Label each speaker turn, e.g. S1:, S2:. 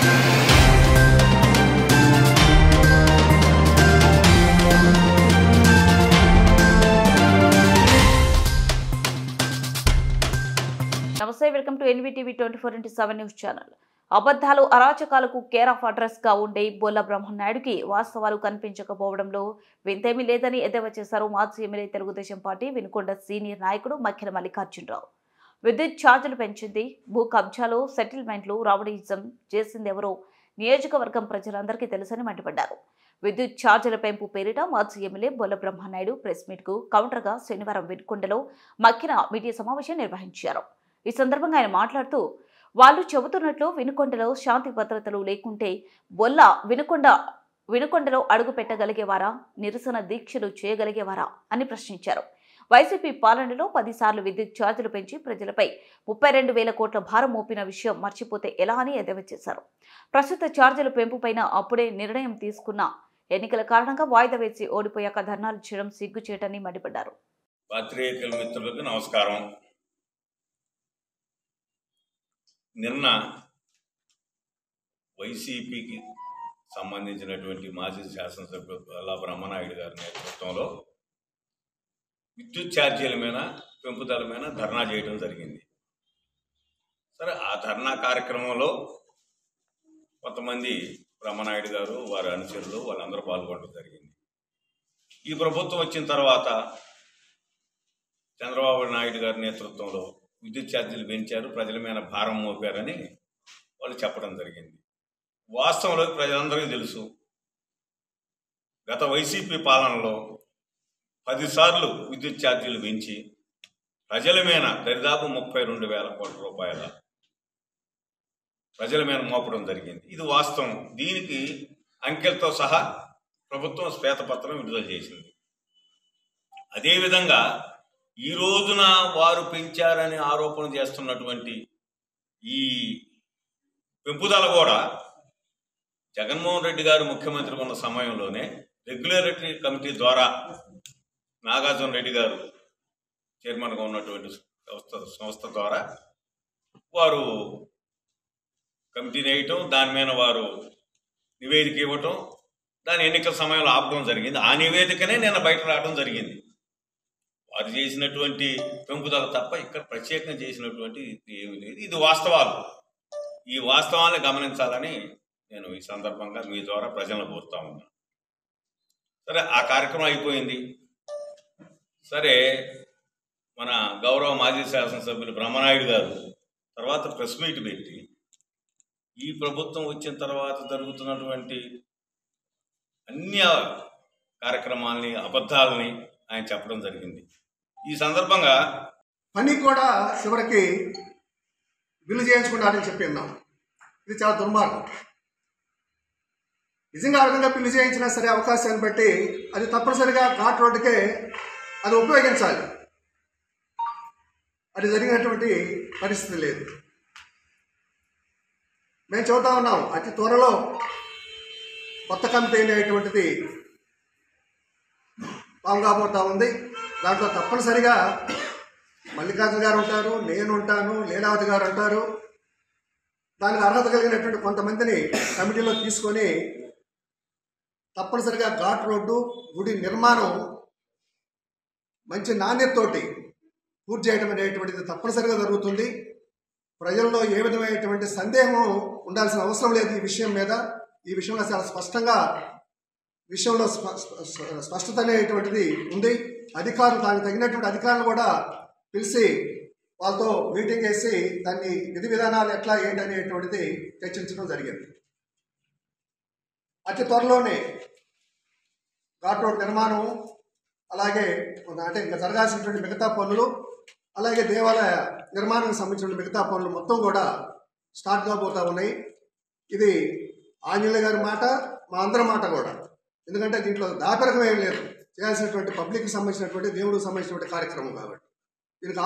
S1: నమస్తే, welcome to NVTV 24/7 news channel. అబద్ధాలు అరాచకాలకు కేర్ ఆఫ్ అడ్రస్ గా ఉండే బొల్ల బ్రహ్మనాయుడికి వాస్తవాలు కనిపించకపోవడంలో వింతేమీ లేదని ఎద్దేవా చేశారు మాజీ MLA Telugu Desam party Vinukonda senior నాయకుడు మక్కిన మల్లికార్జునరావు. విద్యుత్ ఛార్జీలు పెంచింది, భూ కబ్జాలు, సెటిల్మెంట్లు, రౌడీయిజం చేసిందెవరో నియోజకవర్గం ప్రజలందరికీ తెలుసని మండిపడ్డారు. విద్యుత్ ఛార్జీల పెంపు పేరిట మాజీ MLA Bolla Brahmanaidu press meet కు కౌంటర్ గా శనివారం వినుకొండలో మక్కిన మీడియా సమావేశం నిర్వహించారు. ఈ సందర్భంగా ఆయన మాట్లాడుతూ, వాళ్ళు చెబుతున్నట్లు వినుకొండలో శాంతి భద్రతలు లేకుంటే బొల్ల వినుకొండలో అడుగు పెట్టగలిగేవారా, నిరసన దీక్షలు చేయగలిగేవారా అని ప్రశ్నించారు. వైసీపీ పాలనలో 10 సార్లు విద్యుత్ ఛార్జీలు పెంచి ప్రజలపై 32,000 కోట్ల భారం మోపిన విషయం మర్చిపోతే ఎలా అని ఎద్దేవా చేశారు. ప్రస్తుత ఛార్జీల పెంపుపైన అప్పుడే నిర్ణయం తీసుకున్న ఎన్నికల కారణంగా వాయిదా వేసి ఓడిపోయాక ధర్నాలు చేయడం సిగ్గుచేటని మండిపడ్డారు.
S2: పాత్రికేయుల మిత్రులకు నమస్కారం. నిన్న వైసీపీకి సంబంధించినటువంటి మాజీ శాసనసభ్యులు బొల్ల బ్రహ్మనాయుడు గారి నేతృత్వంలో విద్యుత్ ఛార్జీల మీద పెంపుదల మీద ధర్నా చేయడం జరిగింది. సరే, ఆ ధర్నా కార్యక్రమంలో కొంతమంది బ్రహ్మనాయుడు గారు, వారి అనుచరులు వాళ్ళందరూ పాల్గొనడం జరిగింది. ఈ ప్రభుత్వం వచ్చిన తర్వాత చంద్రబాబు నాయుడు గారి నేతృత్వంలో విద్యుత్ ఛార్జీలు పెంచారు, ప్రజల మీద భారం మోపారని వాళ్ళు చెప్పడం జరిగింది. వాస్తవంలో ప్రజలందరికీ తెలుసు, గత వైసీపీ పాలనలో 10 సార్లు విద్యుత్ ఛార్జీలు పెంచి ప్రజల మీద దరిదాపు 32,000 కోట్ల రూపాయల ప్రజల మీద మోపడం జరిగింది. ఇది వాస్తవం. దీనికి అంకెలతో సహా ప్రభుత్వం శ్వేతపత్రం విడుదల చేసింది. అదేవిధంగా ఈ రోజున వారు పెంచారని ఆరోపణ చేస్తున్నటువంటి ఈ పెంపుదల కూడా జగన్మోహన్ రెడ్డి గారు ముఖ్యమంత్రి ఉన్న సమయంలోనే రెగ్యులేటరీ కమిటీ ద్వారా నాగార్జున రెడ్డి గారు చైర్మన్గా ఉన్నటువంటి సంస్థ ద్వారా వారు కమిటీని వేయటం, దాని మీద వారు నివేదిక ఇవ్వటం, దాని ఎన్నికల సమయంలో ఆపడం జరిగింది. ఆ నివేదికనే నిన్న బయట రావడం జరిగింది. వారు చేసినటువంటి పెంపుదల తప్ప ఇక్కడ ప్రత్యేకంగా చేసినటువంటి ఏమీ లేదు. ఇది వాస్తవాలు. ఈ వాస్తవాన్ని గమనించాలని నేను ఈ సందర్భంగా మీ ద్వారా ప్రజలను కోరుతా ఉన్నాను. సరే, ఆ కార్యక్రమం అయిపోయింది. సరే, మన గౌరవ మాజీ శాసనసభ్యులు బ్రహ్మనాయుడు గారు తర్వాత ప్రెస్ మీట్ పెట్టి ఈ ప్రభుత్వం వచ్చిన తర్వాత జరుగుతున్నటువంటి అన్ని కార్యక్రమాలని, అబద్ధాలని ఆయన చెప్పడం జరిగింది. ఈ సందర్భంగా
S3: పని కూడా చివరికి బిల్లు చేయించుకుంటారని చెప్పి ఉన్నాం. ఇది చాలా దుర్మార్గం. నిజంగా ఆ విధంగా బిల్లు చేయించినా సరే అవకాశాన్ని బట్టి అది తప్పనిసరిగా ఘాట్ రోడ్డుకే అది ఉపయోగించాలి. అది జరిగినటువంటి పరిస్థితి లేదు. మేము చెబుతా ఉన్నాం, అతి త్వరలో కొత్త కమిటీ అనేటువంటిది ఫామ్ కాబోతా ఉంది. దాంట్లో తప్పనిసరిగా మల్లికార్జున గారు ఉంటారు, నేను ఉంటాను, లీలావతి గారు ఉంటారు. దానికి అర్హత కలిగినటువంటి కొంతమందిని కమిటీలో తీసుకొని తప్పనిసరిగా ఘాట్ రోడ్డు గుడి నిర్మాణం మంచి నాణ్యతతోటి పూర్తి చేయడం అనేటువంటిది తప్పనిసరిగా జరుగుతుంది. ప్రజల్లో ఏ విధమైనటువంటి సందేహం ఉండాల్సిన అవసరం లేదు. ఈ విషయం మీద, ఈ విషయంలో చాలా స్పష్టంగా విషయంలో స్పష్టత అనేటువంటిది ఉంది. అధికారులు, దానికి తగినటువంటి అధికారులు కూడా పిలిచి వాళ్ళతో మీటింగ్ వేసి దాన్ని విధి విధానాలు ఎట్లా ఏంటి అనేటువంటిది చర్చించడం జరిగింది. అతి త్వరలోనే ఘాట్ రోడ్ నిర్మాణం, అలాగే అంటే ఇంకా జరగాల్సినటువంటి మిగతా పనులు, అలాగే దేవాలయ నిర్మాణానికి సంబంధించిన మిగతా పనులు మొత్తం కూడా స్టార్ట్ కాబోతూ ఉన్నాయి. ఇది ఆంజనేయ గారి మాట, మా అందరి మాట కూడా. ఎందుకంటే దీంట్లో దాపరికం ఏం లేదు, చేయాల్సినటువంటి పబ్లిక్కి సంబంధించినటువంటి, దేవుడికి సంబంధించినటువంటి కార్యక్రమం కాబట్టి దీనికి